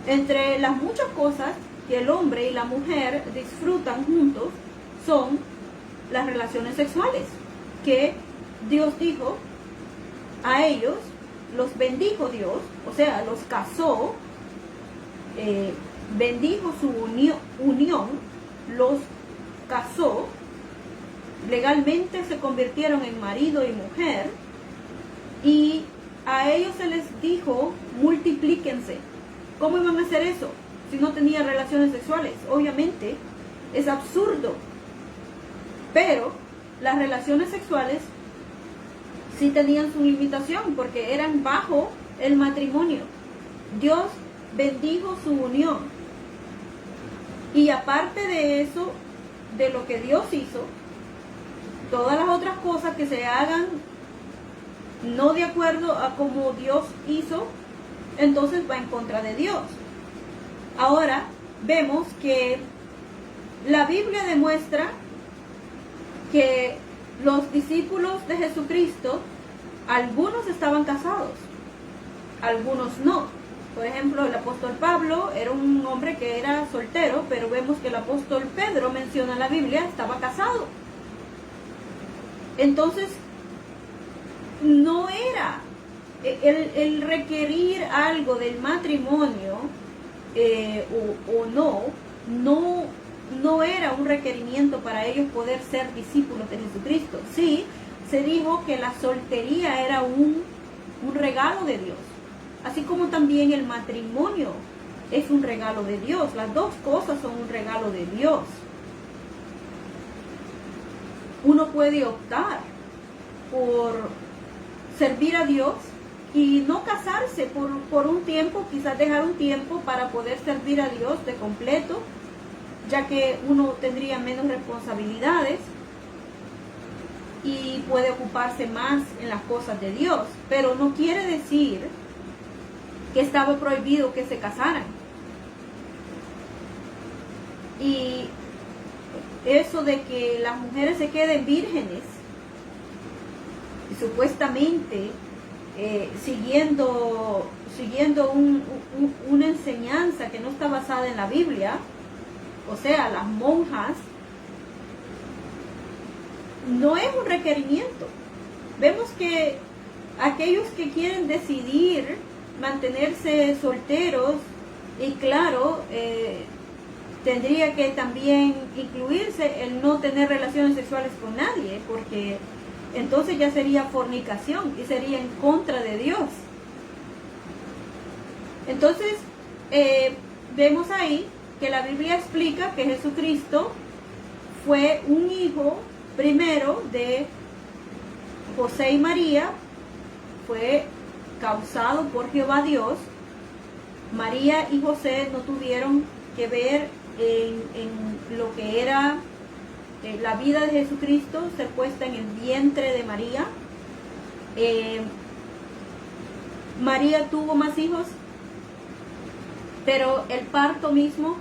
entre las muchas cosas que el hombre y la mujer disfrutan juntos son las relaciones sexuales, que Dios dijo a ellos, los bendijo Dios, o sea, los casó, bendijo su unión, los casó, legalmente se convirtieron en marido y mujer, y a ellos se les dijo, multiplíquense. ¿Cómo iban a hacer eso si no tenían relaciones sexuales? Obviamente es absurdo, pero las relaciones sexuales sí tenían su limitación porque eran bajo el matrimonio. Dios bendijo su unión, y aparte de eso, de lo que Dios hizo, todas las otras cosas que se hagan no de acuerdo a como Dios hizo, entonces va en contra de Dios. Ahora vemos que la Biblia demuestra que los discípulos de Jesucristo, algunos estaban casados, algunos no. Por ejemplo, el apóstol Pablo era un hombre que era soltero, pero vemos que el apóstol Pedro menciona en la Biblia, estaba casado. Entonces, no era el requerir algo del matrimonio no era un requerimiento para ellos poder ser discípulos de Jesucristo. Sí, se dijo que la soltería era un regalo de Dios, así como también el matrimonio es un regalo de Dios. Las dos cosas son un regalo de Dios. Uno puede optar por servir a Dios y no casarse por un tiempo, quizás dejar un tiempo para poder servir a Dios de completo, ya que uno tendría menos responsabilidades y puede ocuparse más en las cosas de Dios. Pero no quiere decir que estaba prohibido que se casaran. Y eso de que las mujeres se queden vírgenes, y supuestamente siguiendo una enseñanza que no está basada en la Biblia, o sea, las monjas, no es un requerimiento. Vemos que aquellos que quieren decidir mantenerse solteros, y claro, tendría que también incluirse el no tener relaciones sexuales con nadie, porque entonces ya sería fornicación y sería en contra de Dios. Entonces, vemos ahí que la Biblia explica que Jesucristo fue un hijo primero de José y María, fue causado por Jehová Dios. María y José no tuvieron que ver en lo que era la vida de Jesucristo, ser puesta en el vientre de María. María tuvo más hijos, pero el parto mismo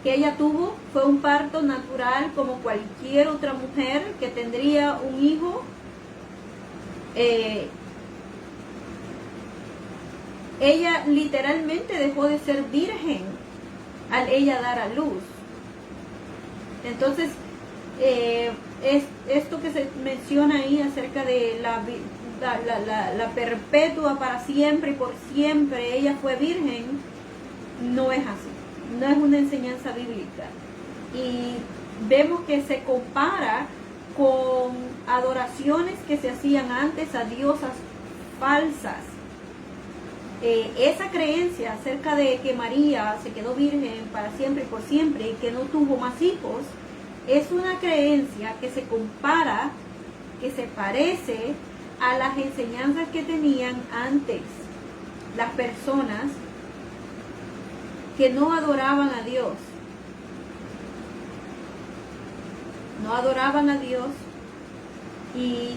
que ella tuvo fue un parto natural como cualquier otra mujer que tendría un hijo. Ella literalmente dejó de ser virgen al ella dar a luz. Entonces, esto que se menciona ahí acerca de la perpetua para siempre y por siempre, ella fue virgen, no es así, no es una enseñanza bíblica. Y vemos que se compara con adoraciones que se hacían antes a diosas falsas. Esa creencia acerca de que María se quedó virgen para siempre y por siempre y que no tuvo más hijos, es una creencia que se compara, que se parece a las enseñanzas que tenían antes las personas que no adoraban a Dios. No adoraban a Dios y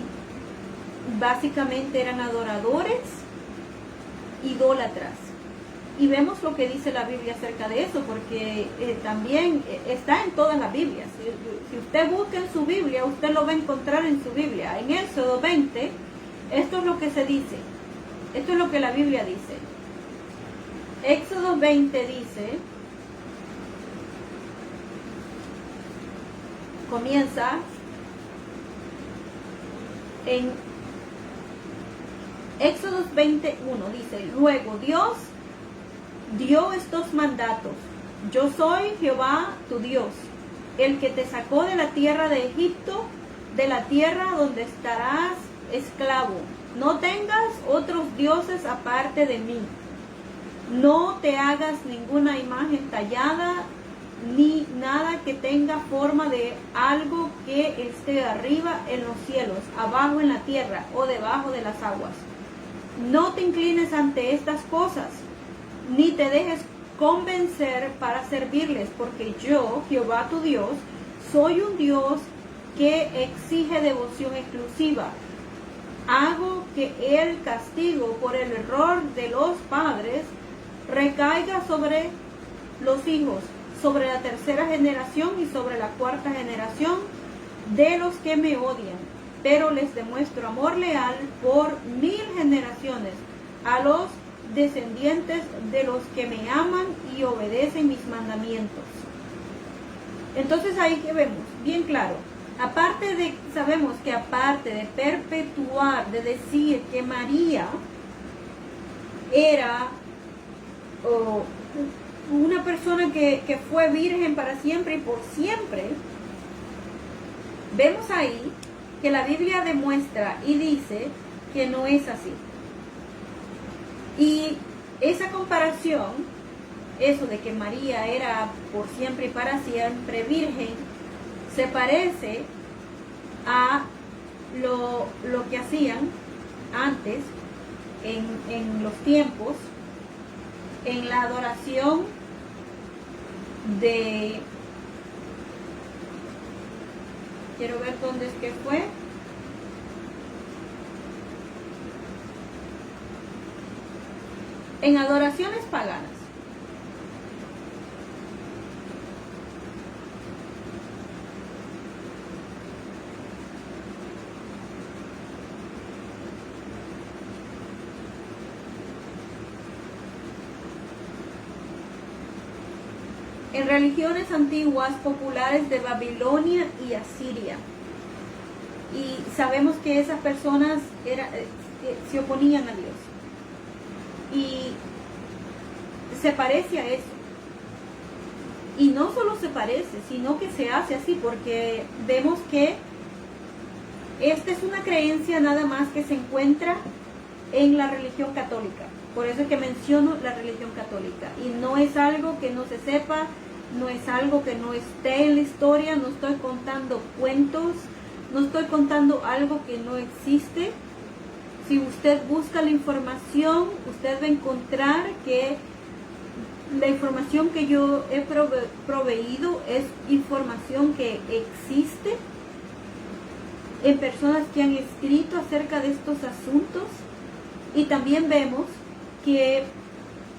básicamente eran adoradores, idólatras. Y vemos lo que dice la Biblia acerca de eso, porque también está en todas las Biblias. Si usted busca en su Biblia, usted lo va a encontrar en su Biblia. En Éxodo 20, esto es lo que se dice. Esto es lo que la Biblia dice. Éxodo 20 dice, comienza en Éxodo 21, dice, luego Dios dio estos mandatos: yo soy Jehová tu Dios, el que te sacó de la tierra de Egipto, de la tierra donde estarás esclavo. No tengas otros dioses aparte de mí. No te hagas ninguna imagen tallada, ni nada que tenga forma de algo que esté arriba en los cielos, abajo en la tierra o debajo de las aguas. No te inclines ante estas cosas, ni te dejes convencer para servirles, porque yo, Jehová tu Dios, soy un Dios que exige devoción exclusiva. Hago que el castigo por el error de los padres recaiga sobre los hijos, sobre la tercera generación y sobre la cuarta generación de los que me odian. Pero les demuestro amor leal por 1000 generaciones a los descendientes de los que me aman y obedecen mis mandamientos. Entonces ahí que vemos, bien claro, sabemos que aparte de perpetuar, de decir que María era una persona que fue virgen para siempre y por siempre, vemos ahí que la Biblia demuestra y dice que no es así. Y esa comparación, eso de que María era por siempre y para siempre virgen, se parece a lo que hacían antes, en los tiempos, en la adoración de... Quiero ver dónde es que fue. En adoraciones paganas. En religiones antiguas populares de Babilonia y Asiria. Y sabemos que esas personas se oponían a Dios. Y se parece a eso. Y no solo se parece, sino que se hace así, porque vemos que esta es una creencia nada más que se encuentra en la religión católica. Por eso es que menciono la religión católica. Y no es algo que no se sepa, no es algo que no esté en la historia, no estoy contando cuentos, no estoy contando algo que no existe. Si usted busca la información, usted va a encontrar que la información que yo he proveído es información que existe en personas que han escrito acerca de estos asuntos. Y también vemos que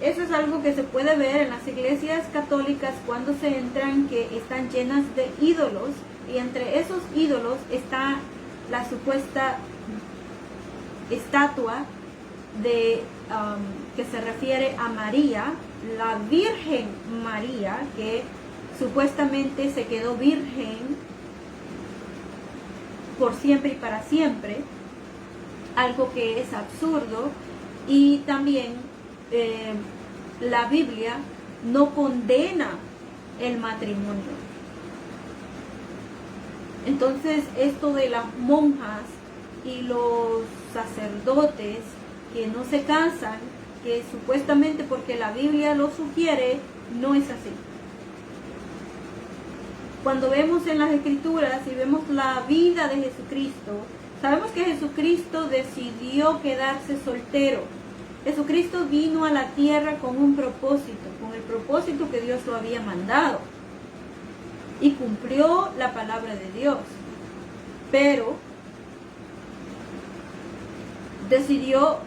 eso es algo que se puede ver en las iglesias católicas cuando se entran, que están llenas de ídolos, y entre esos ídolos está la supuesta estatua de que se refiere a María, la Virgen María, que supuestamente se quedó virgen por siempre y para siempre, algo que es absurdo. Y también la Biblia no condena el matrimonio. Entonces, esto de las monjas y los sacerdotes que no se casan, que supuestamente porque la Biblia lo sugiere, no es así. Cuando vemos en las Escrituras y vemos la vida de Jesucristo, sabemos que Jesucristo decidió quedarse soltero. Jesucristo vino a la tierra con un propósito, con el propósito que Dios lo había mandado. Y cumplió la palabra de Dios. Pero decidió,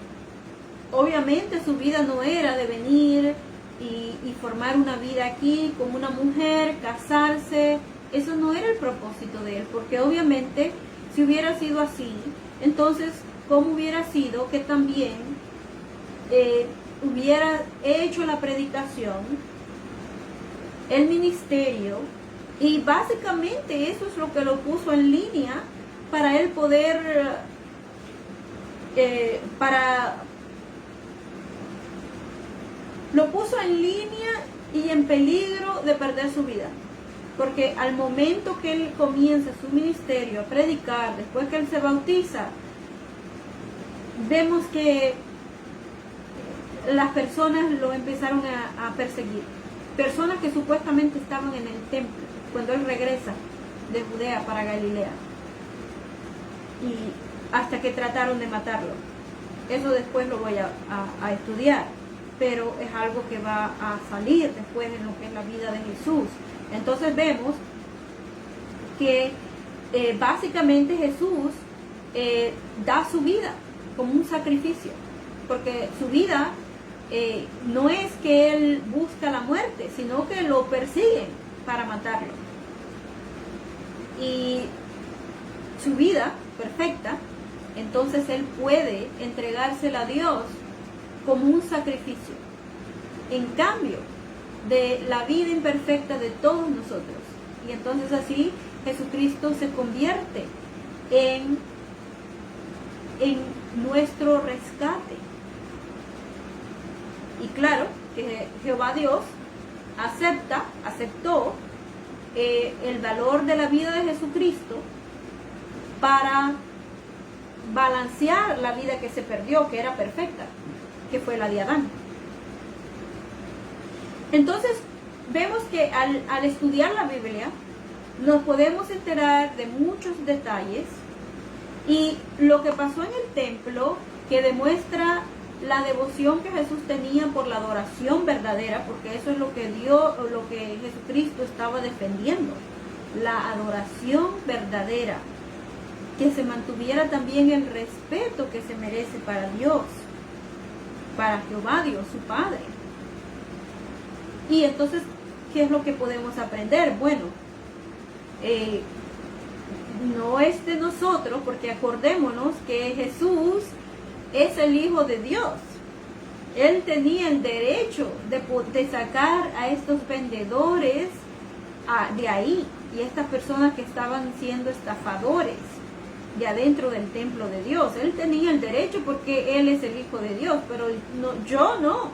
obviamente su vida no era de venir y formar una vida aquí con una mujer, casarse. Eso no era el propósito de él, porque obviamente si hubiera sido así, entonces ¿cómo hubiera sido que también hubiera hecho la predicación, el ministerio? Y básicamente eso es lo que lo puso en línea para él poder, lo puso en línea y en peligro de perder su vida. Porque al momento que él comienza su ministerio a predicar, después que él se bautiza, vemos que las personas lo empezaron a perseguir. Personas que supuestamente estaban en el templo cuando él regresa de Judea para Galilea. Y hasta que trataron de matarlo. Eso después lo voy a estudiar. Pero es algo que va a salir después en lo que es la vida de Jesús. Entonces vemos que básicamente Jesús da su vida como un sacrificio. Porque su vida no es que él busca la muerte, sino que lo persiguen para matarlo. Y su vida perfecta, entonces él puede entregársela a Dios como un sacrificio. En cambio de la vida imperfecta de todos nosotros. Y entonces así Jesucristo se convierte en nuestro rescate. Y claro que Jehová Dios aceptó el valor de la vida de Jesucristo para balancear la vida que se perdió, que era perfecta, que fue la de Adán. Entonces, vemos que al estudiar la Biblia, nos podemos enterar de muchos detalles y lo que pasó en el templo, que demuestra la devoción que Jesús tenía por la adoración verdadera, porque eso es lo que lo que Jesucristo estaba defendiendo, la adoración verdadera, que se mantuviera también el respeto que se merece para Dios, para Jehová Dios, su Padre. Y entonces, ¿qué es lo que podemos aprender? Bueno, no es de nosotros, porque acordémonos que Jesús es el Hijo de Dios. Él tenía el derecho de sacar a estos vendedores de ahí, y estas personas que estaban siendo estafadores de adentro del templo de Dios. Él tenía el derecho porque Él es el Hijo de Dios, pero no, yo no.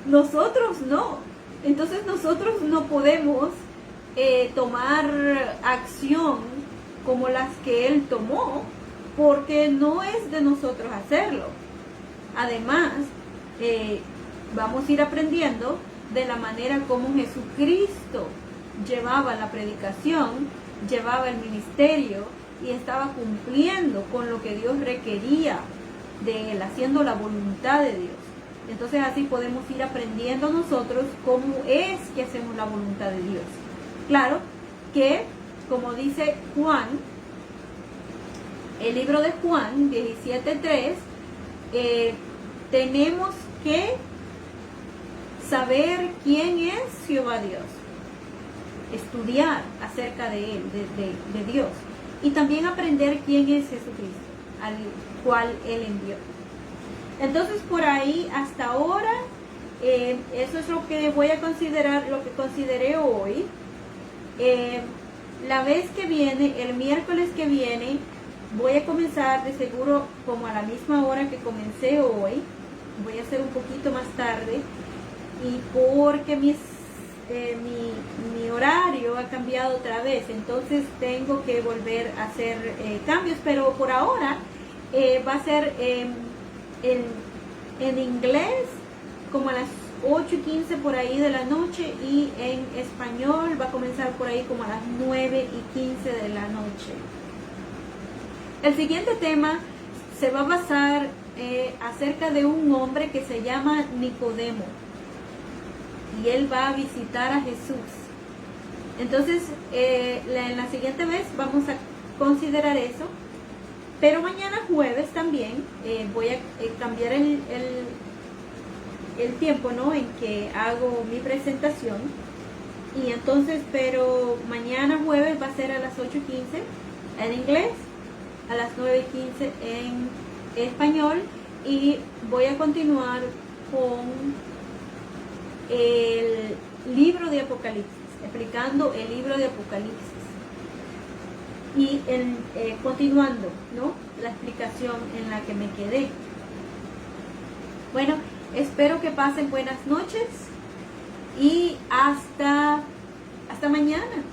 Nosotros no. Entonces nosotros no podemos tomar acción como las que Él tomó, porque no es de nosotros hacerlo. Además, vamos a ir aprendiendo de la manera como Jesucristo llevaba la predicación, llevaba el ministerio y estaba cumpliendo con lo que Dios requería de Él, haciendo la voluntad de Dios. Entonces así podemos ir aprendiendo nosotros cómo es que hacemos la voluntad de Dios. Claro que, como dice Juan, el libro de Juan 17:3, tenemos que saber quién es Jehová Dios, estudiar acerca de Él, de Dios, y también aprender quién es Jesucristo, al cual Él envió. Entonces, por ahí hasta ahora, eso es lo que voy a considerar, lo que consideré hoy. La vez que viene, el miércoles que viene, voy a comenzar de seguro como a la misma hora que comencé hoy. Voy a hacer un poquito más tarde, y porque mi horario ha cambiado otra vez, entonces tengo que volver a hacer cambios, pero por ahora va a ser en inglés como a las 8:15 por ahí de la noche, y en español va a comenzar por ahí como a las 9:15 de la noche. El siguiente tema se va a basar acerca de un hombre que se llama Nicodemo. Y él va a visitar a Jesús. Entonces, en la siguiente vez vamos a considerar eso. Pero mañana jueves también voy a cambiar el tiempo, ¿no?, en que hago mi presentación. Y entonces, pero mañana jueves va a ser a las 8:15 en inglés, a las 9:15 en español, y voy a continuar con el libro de Apocalipsis, explicando el libro de Apocalipsis y continuando, ¿no?, la explicación en la que me quedé. Bueno, espero que pasen buenas noches y hasta mañana.